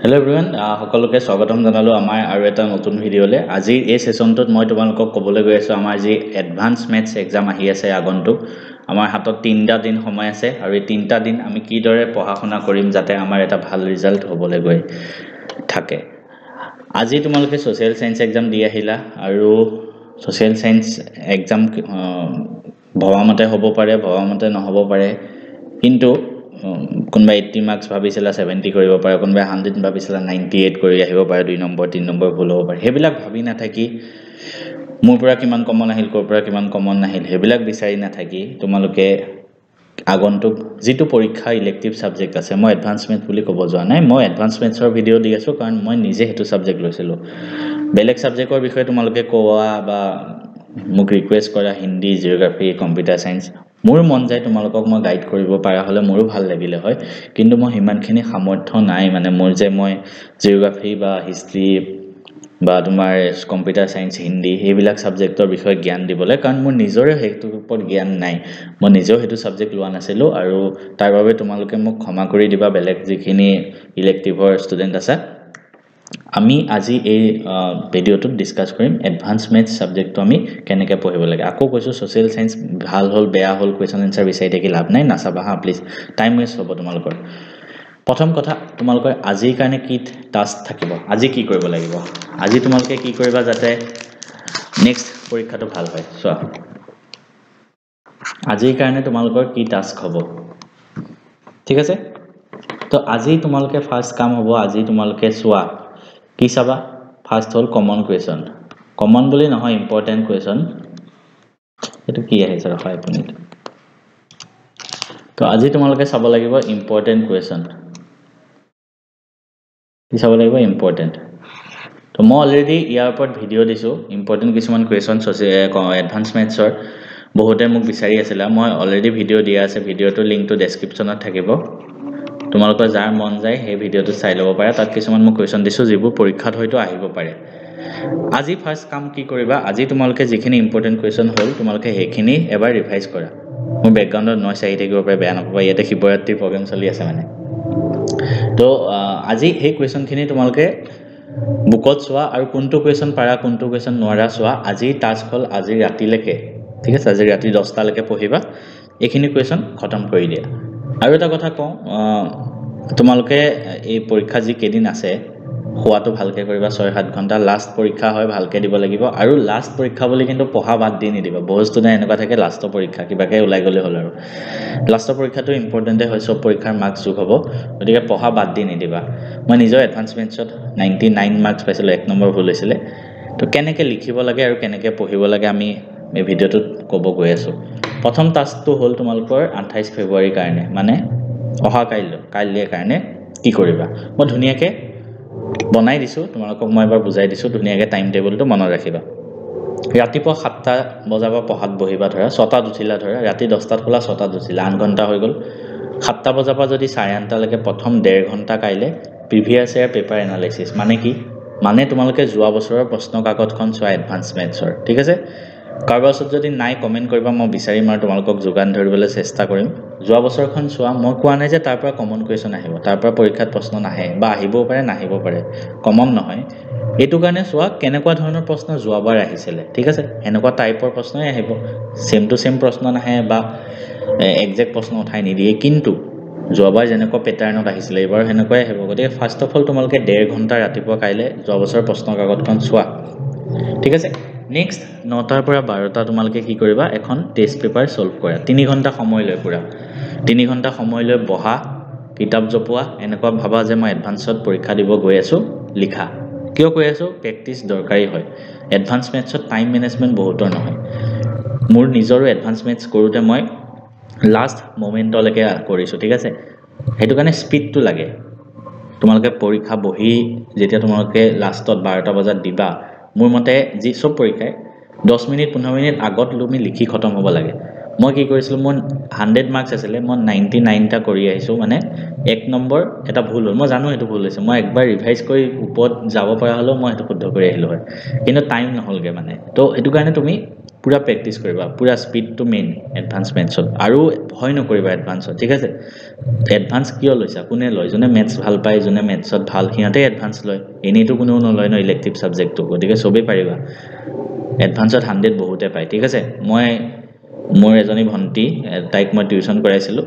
Hello everyone, সকলোকে স্বাগতম জনালো আমাৰ আৰু এটা নতুন ভিডিঅলে। আজি এই সেশনটোত মই তোমালোকক ক'বলৈ গৈ আছো আমাৰ যি এডভান্স ম্যাথছ এক্সাম আহি আছে আগন্তুক। আমাৰ হাতত 3টা দিন সময় আছে আৰু এই 3টা দিন আমি কি দৰে পঢ়া-শুনা কৰিম যাতে আমাৰ এটা ভাল ৰিজাল্ট হ'বলৈ গৈ থাকে। আজি তোমালোকে সোশ্যাল সায়েন্স এক্সাম দি আহিলা আৰু সোশ্যাল সায়েন্স এক্সাম ভবামতে হ'ব পাৰে ভবামতে নহ'ব পাৰে কিন্তু কোনবা 80 মাৰ্কস ভাবিছিলা 70 কৰিব পাৰে কোনবা 100 ভাবিছিলা 98 কৰি আহিব পাৰে 2 নম্বৰ 3 নম্বৰ ভুল হ'ব পাৰে হেবিলাক ভাবি না থাকি মোৰ পৰা কিমান কমন আহিল কৰ পৰা কিমান কমন নাহিল হেবিলাক বিচাৰি না থাকি তোমালোকে আগন্তুক যেটো পৰীক্ষা ইলেক্টিভ সাবজেক্ট আছে মই এডভান্স ম্যাথ বুলি ক'ব যোৱা নাই মই এডভান্স ম্যাথছৰ ভিডিও দি আছো কাৰণ মই নিজে হেতু সাবজেক্ট লৈছিলো বেলেগ সাবজেক্টৰ বিষয়ে তোমালোকে কোৱা বা মোক ৰিকুৱেষ্ট কৰা হিন্দী জিওগ্ৰাফি কম্পিউটাৰ সায়েন্স মোৰ মন যায় তোমালোকক মই গাইড কৰিব পাৰা হলে মোৰো ভাল লাগিলে হয় কিন্তু মই হিমানখিনি সামৰ্থ্য নাই মানে মোৰ যে মই জিওগ্ৰাফি বা হিষ্ট্ৰী বা তোমাৰ কম্পিউটাৰ সায়েন্স হিন্দী হেবিলাক সাবজেক্টৰ বিষয়ে জ্ঞান দিবলৈ কাৰণ মোৰ নিজৰে হেতুৰ ওপৰত জ্ঞান নাই মই নিজেও হেতু সাবজেক্ট লোৱা নাছিলো আৰু তাৰ বাবে তোমালোকে মোক ক্ষমা কৰি দিবা বেলেগ যিখিনি ইলেক্টিভৰ ষ্টুডেন্ট আছে আমি আজি এই ভিডিওটো ডিসকাস কৰিম এডভান্স ম্যাথছ সাবজেক্টটো আমি কেনেকৈ পঢ়িব লাগে আকৌ কৈছো সোশ্যাল সায়েন্স ভাল হল বেয়া হল কোৱেশ্চন আনসাৰ বিচাৰি থাকি লাভ নাই নাচাবা হা প্লিজ টাইম ওয়েষ্ট হ'ব তোমালোকৰ প্ৰথম কথা তোমালোকৰ আজিৰ কাৰণে কি টাস্ক থাকিব আজি কি কৰিব লাগিব আজি তোমালোকে কি কৰিবা যাতে নেক্সট পৰীক্ষাটো ভাল হয় চোৱা আজিৰ কাৰণে তোমালোকৰ কি টাস্ক হ'ব ঠিক আছে তো আজি তোমালোকে ফাৰ্স্ট কাম হ'ব আজি তোমালোকে চোৱা কি চাবা ফাৰ্স্ট হল কমন কুৱেশ্চন কমন বুলি নহয় ইম্পৰ্টেন্ট কুৱেশ্চন এটো কি আহিছে ৰখা এক মিনিট তো আজি তোমালোকে চাব লাগিব ইম্পৰ্টেন্ট কুৱেশ্চন কি চাব লাগিব ইম্পৰ্টেন্ট তো মই অলৰেডি ইয়াৰ ওপৰত ভিডিও দিছো ইম্পৰ্টেন্ট কিছুমান কুৱেশ্চন এডভান্স ম্যাথছৰ বহুতে মোক বিচাৰি আছিল মই অলৰেডি ভিডিও দিয়া আছে ভিডিওটোৰ লিংকটো ডেসক্ৰিপচনত থাকিব তোমালোকৰ যাৰ মন যায় সেই ভিডিওটো চাই ল'ব পাৰে তাত কিছুমান মই কুৱেশ্চন দিছো যিবোৰ পৰীক্ষাত হয়তো আহিব পাৰে আজি ফাৰ্স্ট কাম কি কৰিবা আজি তোমালোকে যিখিনি ইম্পৰ্টেন্ট কুৱেশ্চন হল তোমালোকে হেখিনি এবাৰ ৰিভাইজ কৰা মোৰ বেকগ্ৰাউণ্ডত নয়স আহি থাকিব পাৰে বেয়া নকবা ইয়াতে শিৱৰাত্ৰি প্ৰগ্ৰাম চলি আছে মানে তো আজি এই কুৱেশ্চনখিনি তোমালোকে বুকত চোৱা আৰু কোনটো কুৱেশ্চন পাৰা কোনটো কুৱেশ্চন নোৱাৰা চোৱা আজি টাস্ক হল আজি ৰাতিলৈকে ঠিক আছে আজি ৰাতি 10টা লৈকে পঢ়িবা এইখিনি কুৱেশ্চন খতম কৰি দিয়া আৰু এটা কথা কওঁ তোমালোকে এই পৰীক্ষা যি কেদিন আছে হোৱাটো ভালকে কৰিবা 6-7 ঘন্টা লাষ্ট পৰীক্ষা হয় ভালকে দিব লাগিব আৰু লাষ্ট পৰীক্ষা বুলি কিন্তু পঢ়া বাদ দি নিদিবা বহু ষ্টুডেন্ট এনেকুৱা থাকে লাষ্টৰ পৰীক্ষা কিবাকে ওলাই গলে হল আৰু লাষ্টৰ পৰীক্ষাটো ইম্পৰ্টেন্টে হয় সব পৰীক্ষাৰ মাৰ্কস যোগ হ'ব গতিকে পঢ়া বাদ দি নিদিবা মই নিজৰ এডভান্স ম্যাথছত 99 মাৰ্কস পাইছিলো 1 নম্বৰ ভুল হৈছিলে তো কেনেকৈ লিখিব লাগে আৰু কেনেকৈ পঢ়িব লাগে আমি এই ভিডিওটোত ক'ব গৈ আছো প্ৰথম টাস্কটো হল তোমালোকৰ 28 ফেব্ৰুৱাৰীৰ কাৰণে মানে অহা কাইলৈৰ কাৰণে কি কৰিবা মই ধুনিয়াকে বনাই দিছো তোমালোকক মই এবাৰ বুজাই দিছো ধুনিয়াকে টাইম টেবুলটো মনত ৰাখিবা ৰাতিপুৱা 7টা বজাৰ পৰা পঢ়াত বহিবা ধৰা 6টাত উঠিলা ধৰা ৰাতি 10টাত খোলা 6টাত উঠিলা 8 ঘণ্টা হৈ গল 7টা বজাৰ পৰা যদি 8:30 লৈকে প্ৰথম 1.5 ঘণ্টা কাইলে প্ৰিভিয়াস ইয়াৰ পেপাৰ এনালাইসিস মানে কি মানে তোমালোকে যোৱা বছৰৰ প্ৰশ্ন কাকতখন চোৱা এডভান্স ম্যাথছৰ ঠিক আছে কাৰবাছত যদি নাই কমেন্ট কৰিবা মই বিচাৰিম আৰু তোমালোকক যোগান ধৰিবলৈ চেষ্টা কৰিম যোৱা বছৰখন চোৱা মই কোৱা নাই যে তাৰ পৰা কমন কুৱেশ্চন আহিব তাৰ পৰা পৰীক্ষাত প্ৰশ্ন নাহে বা আহিবও পাৰে নাহিব পাৰে কমন নহয় এটো কাৰণে চোৱা কেনেকুৱা ধৰণৰ প্ৰশ্ন যোৱাবাৰ আহিছিল ঠিক আছে এনেকুৱা টাইপৰ প্ৰশ্নই আহিব সেম টু সেম প্ৰশ্ন নাহে বা এক্সাক্ট প্ৰশ্ন উঠাই নিদিয়ে কিন্তু যোৱাবাৰ যেনেকুৱা প্যাটাৰ্নত আহিছিল এবাৰ হেনেকুৱাই আহিব গতিকে ফাৰ্স্ট অফ অল তোমালোকে 1.5 ঘণ্টা ৰাতিপুৱা কাইলে যোৱা বছৰৰ প্ৰশ্ন কাকতখন চোৱা ঠিক আছে নেক্সট 9টাৰ পৰা 12টা তোমালোকে কি কৰিবা এখন টেষ্ট পেপাৰ সলভ কৰা 3 ঘণ্টা সময় লৈ পুৰা 3 ঘণ্টা সময় লৈ বহা কিতাপ জপোৱা এনেকুৱা ভাবা যে মই এডভান্সত পৰীক্ষা দিব গৈ আছো লিখা কিয় কৈ আছো প্ৰেক্টিস দৰকাৰী হয় এডভান্স ম্যাথছত টাইম মেনেজমেন্ট বহুতৰ নহয় মোৰ নিজৰো এডভান্স ম্যাথছ কৰোতে মই লাষ্ট মোমেন্টলৈকে কৰিছো ঠিক আছে হেতু কাৰণে স্পিডটো লাগে তোমালোকে পৰীক্ষা বহি যেতিয়া তোমালোকে লাষ্টত 12টা বজাত দিবা মোৰ মতে যি সব পৰীক্ষায় 10 মিনিট 15 মিনিট আগত তুমি লিখি খতম হ'ব লাগে মই কি কৰিছিলো মই 100 মাৰ্কস আছিল মই 99 টা কৰি আহিছো মানে 1 নম্বৰ এটা ভুল হ'ল মই জানো এটো ভুল হৈছে মই একবাৰ ৰিভাইজ কৰি ওপৰত যাব পৰা হলো মই এটো শুদ্ধ কৰি আহিলো হয় কিন্তু টাইম নহলগে মানে তো এটো কাৰণে তুমি পুৰা প্ৰেক্টিছ কৰিবা পুৰা স্পীড টু মেইন এডভান্স মেথছত আৰু ভয় নকৰিবা এডভান্সত ঠিক আছে এডভান্স কিয় লৈছা কোনে লয় যোনে মেথছ ভাল পায় যোনে মেথছত ভাল সিহঁতে এডভান্স লয় এনেইতো কোনেও নলয় ন ইলেক্টিভ ছাবজেক্টটো গতিকে চবেই পাৰিবা এডভান্সত 100 বহুতে পায় ঠিক আছে মই মোৰ এজনী ভণ্টি তাইক মই টিউচন কৰাইছিলোঁ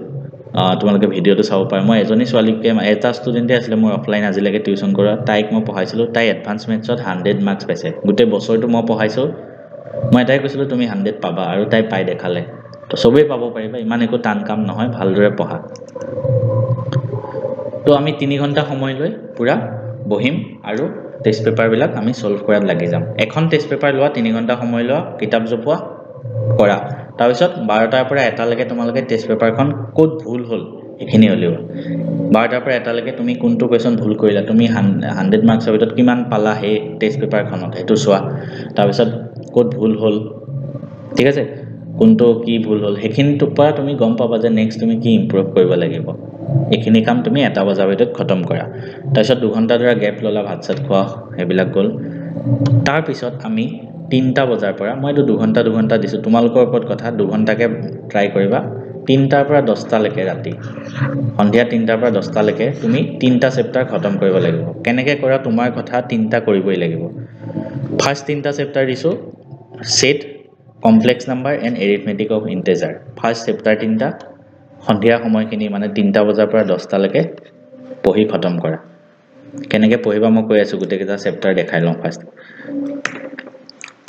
তোমালোকে ভিডিঅ'টো চাব পাৰা মই এজনী ছোৱালীকে এটা ষ্টুডেণ্টে আছিলে মোৰ অফলাইন আজিলৈকে টিউচন কৰা তাইক মই পঢ়াইছিলোঁ তাই এডভান্স মেথছত 100 মাৰ্কছ পাইছে গোটেই বছৰটো মই পঢ়াইছোঁ মই এটাই কৈছিলোঁ তুমি 100 পাবা আৰু তাই পাই দেখালে তো সবেই পাব পাৰিবা ইমান একো টান কাম নহয় ভালদৰে পঢ়া তো আমি 3 ঘণ্টা সময় লৈ পুৰা বহিম আৰু টেষ্ট পেপাৰবিলাক আমি সলভ কৰাত লাগি যাম এখন টেষ্ট পেপাৰ লোৱা 3 ঘণ্টা সময় লোৱা কিতাপ জপোৱা কৰা তাৰপিছত 12টাৰ পৰা 1টালৈকে তোমালোকে টেষ্ট পেপাৰখন ক'ত ভুল হ'ল এখিনি হলিও 12টাৰ পৰা 1টালৈকে তুমি কোনটো কোৱেশ্চন ভুল কৰিলা তুমি 100 মাৰ্কছৰ ভিতৰত কিমান পালা হে টেষ্ট পেপাৰখনত হেতু চোৱা তাৰপিছত ক'ত ভুল হ'ল ঠিক আছে কোনটো কি ভুল হ'ল হেখিনটো পৰা তুমি গম পাবা যে নেক্সট তুমি কি ইমপ্ৰুভ কৰিব লাগিব এখিনি কাম তুমি 1টা বজাৰ ভিতৰত খতম কৰা তাৰপিছত 2 ঘণ্টা ধৰা গ্যাপ ললা ভাত চাত খোৱা হেবিলাক গল তাৰ পিছত আমি 3টা বজাৰ পৰা মইতো 2 ঘণ্টা দিছো তোমালোকৰ ওপৰত কথা 2 ঘণ্টাকে ট্ৰাই কৰিবা 3টাৰ পৰা 10টা লৈকে ৰাতি সন্ধিয়া 3টাৰ পৰা 10টা লৈকে তুমি 3টা চেপ্টাৰ খতম কৰিব লাগিব কেনেকে কৰা তোমাৰ কথা 3টা কৰিবই লাগিব ফাৰ্স্ট 3টা চেপ্টাৰ দিছো set complex number and arithmetic of integer first chapter 3টা সন্ধিয়া সময়খিনি মানে 3টা বজাৰ পৰা 10টা লৈকে পঢ়ি খতম কৰা কেনেকে পঢ়িবা মই কৈ আছো গুটেকেটা চেপ্টাৰ দেখাই লওঁ ফাৰ্স্ট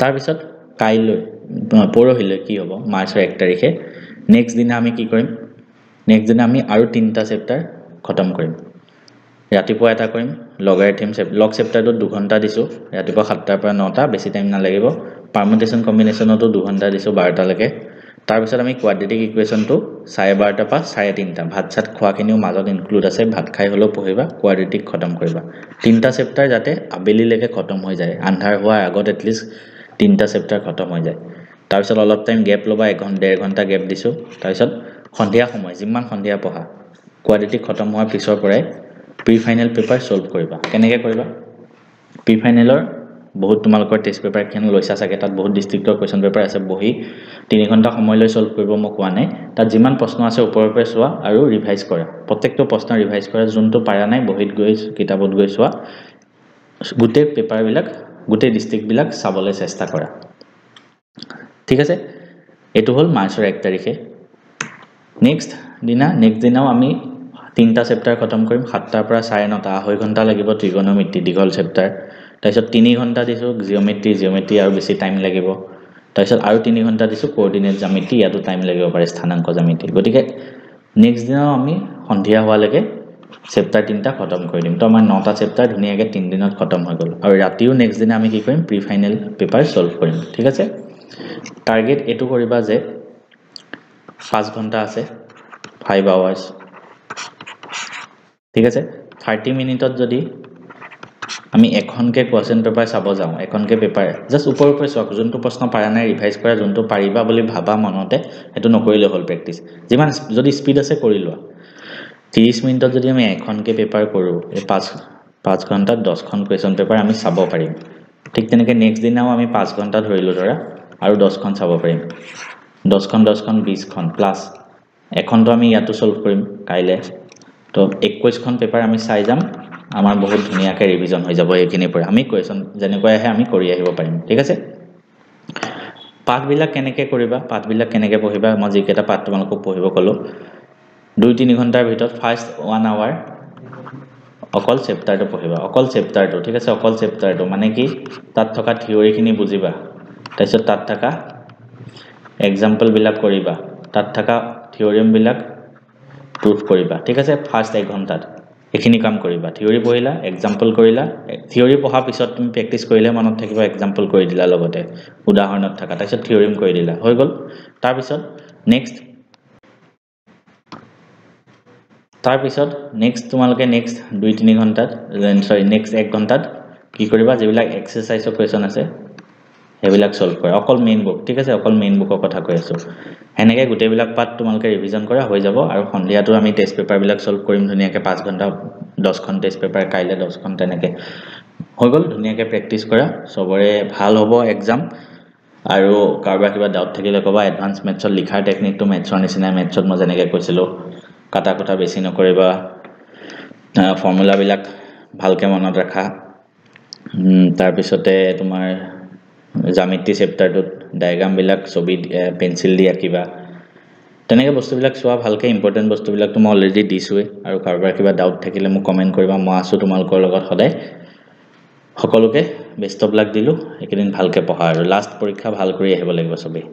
তাৰ পিছত কাইলৈ পৰহিলৈ কি হ'ব মাৰ্চৰ 1 তাৰিখে নেক্সট দিনা আমি কি কৰিম নেক্সট দিনা আমি আৰু 3টা চেপ্টাৰ খতম কৰিম ৰাতিপুৱা এটা কৰিম লগাৰিথম লগ চেপ্টাৰটো 2 ঘণ্টা দিছো ৰাতিপুৱা 7টাৰ পৰা 9টা বেছি টাইম নালাগিব পাৰমিউটেশন কম্বিনেশনটো 2 ঘণ্টা দিছো 12টা লৈকে তাৰ পিছত আমি কোৱাড্ৰেটিক ইকুৱেশনটো 12:30 পৰা 3:30 ভাত চাত খোৱাখিনিও মাজত ইনক্লুড আছে ভাত খাই হলো পঢ়িবা কোৱাড্ৰেটিক খতম কৰিবা 3টা চেপ্টাৰ যাতে আবেলিলৈকে খতম হৈ যায় আন্ধাৰ হোৱাৰ আগত এটলিষ্ট 3টা চেপ্টাৰ খতম হৈ যায় তাৰ পিছত অলপ টাইম গ্যাপ লবা 1.5 ঘণ্টা গ্যাপ দিছো তাৰ পিছত সন্ধিয়া সময় যিমান সন্ধিয়া পঢ়া কোৱাড্ৰেটিক খতম হোৱাৰ পিছৰ পৰাই প্ৰি ফাইনেল পেপাৰ সলভ কৰিবা কেনেকে কৰিবা প্ৰি ফাইনেলৰ বহুত তোমালোকৰ টেষ্ট পেপাৰ খন লৈছা চাগে তাত বহুত ডিস্ট্ৰিক্টৰ কোৱেশ্চন পেপাৰ আছে বহি 3 ঘণ্টা সময় লৈ সলভ কৰিব মই কোৱা নাই তাত যিমান প্ৰশ্ন আছে ওপৰৰ পৰা চোৱা আৰু ৰিভাইজ কৰা প্ৰত্যেকটো প্ৰশ্ন ৰিভাইজ কৰা যোনটো পাৰা নাই বহিত গৈ কিতাপত গৈ চোৱা গুটে পেপাৰ বিলাক গুটে ডিস্ট্ৰিক্ট বিলাক চাবলৈ চেষ্টা কৰা ঠিক আছে এটো হল মাৰ্চৰ 1 তাৰিখে নেক্সট দিনাও আমি 3টা চেপ্টাৰ খতম কৰিম 7টাৰ পৰা 9:30 আঢ়ৈ ঘণ্টা লাগিব ত্ৰিকোণমিতি দীঘল চেপ্টাৰ তাৰপিছত 3 ঘণ্টা দিছো জিওমেট্ৰি আৰু বেছি টাইম লাগিব তাৰপিছত আৰু 3 ঘণ্টা দিছো কোঅৰ্ডিনেট জ্যামিতি ইয়াতো টাইম লাগিব পাৰে স্থানাংক জ্যামিতি গতিকে নেক্সট দিনাও আমি সন্ধিয়া হোৱালৈকে চেপ্টাৰ 3টা খতম কৰি দিম তো আমাৰ 9টা চেপ্টাৰ ধুনীয়াকৈ 3 দিনত খতম হৈ গ'ল আৰু ৰাতিও নেক্সট দিনা আমি কি কৰিম প্ৰি ফাইনেল পেপাৰ সলভ কৰিম ঠিক আছে টাৰ্গেট এটো কৰিবা যে 5 ঘণ্টা আছে 5 আৱাৰ্স ঠিক আছে 30 মিনিটত যদি আমি এখনকে কোৱেশ্চন পেপাৰ চাব যাওঁ এখনকে পেপাৰ জাস্ট ওপৰৰ পৰা চোৱা যোনটো প্ৰশ্ন পাৰা নাই ৰিভাইজ কৰা যোনটো পাৰিবা বুলি ভাবা মনতে এটো নকৰিলে হল প্ৰেক্টিস যিমান যদি স্পিড আছে কৰি লোৱা 30 মিনিটত যদি আমি এখনকে পেপাৰ কৰো এই 5 ঘণ্টাত 10খন কোৱেশ্চন পেপাৰ আমি চাব পাৰিম ঠিক তেনেকে নেক্সট দিনাও আমি 5 ঘণ্টা ধৰিলো ধৰা আৰু 10খন চাব পাৰিম 10খন 20খন প্লাস এখনটো আমি ইয়াতো সলভ কৰিম কাইলে তো 21খন পেপাৰ আমি চাই যাম আমাৰ বহুত ধুনিয়াকৈ ৰিভিজন হৈ যাব এইখিনিৰ পৰা আমি কোৱেশ্চন যেনেকৈ আহে আমি কৰি আহিব পাৰিম ঠিক আছে পাঠবিলাক কেনেকৈ কৰিবা পাঠবিলাক কেনেকৈ পঢ়িবা মই যিকেটা পাঠ তোমালোকক পঢ়িব কলো 2-3 ঘণ্টাৰ ভিতৰত ফাৰ্স্ট 1 আৱাৰ অকল চেপ্টাৰটো পঢ়িবা অকল চেপ্টাৰটো ঠিক আছে অকল চেপ্টাৰটো মানে কি তাত থকা থিওৰিখিনি বুজিবা তাৰপিছত তাত থকা এক্সাম্পল বিলাক কৰিবা তাত থকা থিওৰিম বিলাক প্ৰুফ কৰিবা ঠিক আছে ফাৰ্স্ট 1 ঘণ্টাত এখিনি কাম কৰিবা থিওৰি পঢ়িলা এক্সাম্পল কৰিলা থিওৰি পঢ়া পিছত তুমি প্ৰেক্টিস কৰিলে মনত থাকিব এক্সাম্পল কৰি দিলা লগতে উদাহৰণত থকা তাৰপিছত থিওৰিম কৰি দিলা হৈ গল তাৰ পিছত নেক্সট তোমালোকে নেক্সট 2-3 ঘণ্টাত নেক্সট 1 ঘণ্টাত কি কৰিবা যেবিলাক এক্সাৰসাইজৰ কোৱেশ্চন আছে হেবিলাক সলভ কৰা অকল মেইন বুক ঠিক আছে অকল মেইন বুকৰ কথা কৈ আছো এনেকৈ গুটেবিলাক পাঠ তোমালোকে ৰিভিজন কৰা হৈ যাব আৰু সন্ধিয়াটো আমি টেষ্ট পেপাৰ বিলাক সলভ কৰিম ধুনীয়াকৈ 5 ঘণ্টা 10খন টেষ্ট পেপাৰ কাইলে 10খন তেনেকৈ হৈ গল ধুনীয়াকৈ প্ৰেক্টিস কৰা সবৰে ভাল হ'ব এক্সাম আৰু কাৰোবাৰ কিবা ডাউট থাকিলে ক'বা এডভান্স মেথছত লিখাৰ টেকনিকটো মেথছৰ নিচিনা মেথছত মই যেনেকৈ কৈছিলোঁ কাটা কুটা বেছি নকৰিবা ফৰ্মুলাবিলাক ভালকৈ মনত ৰাখা তাৰপিছতে তোমাৰ জ্যামিতি চেপ্টাৰটোত ডায়াগ্ৰামবিলাক ছবি পেঞ্চিল দি আঁকিবা তেনেকৈ বস্তুবিলাক চোৱা ভালকৈ ইম্পৰ্টেণ্ট বস্তুবিলাকতো মই অলৰেডি দিছোঁৱেই আৰু কাৰোবাৰ কিবা ডাউট থাকিলে মোক কমেণ্ট কৰিবা মই আছোঁ তোমালোকৰ লগত সদায় সকলোকে বেষ্ট অফ লাক দিলোঁ এইকেইদিন ভালকৈ পঢ়া আৰু লাষ্ট পৰীক্ষা ভাল কৰি আহিব লাগিব চবেই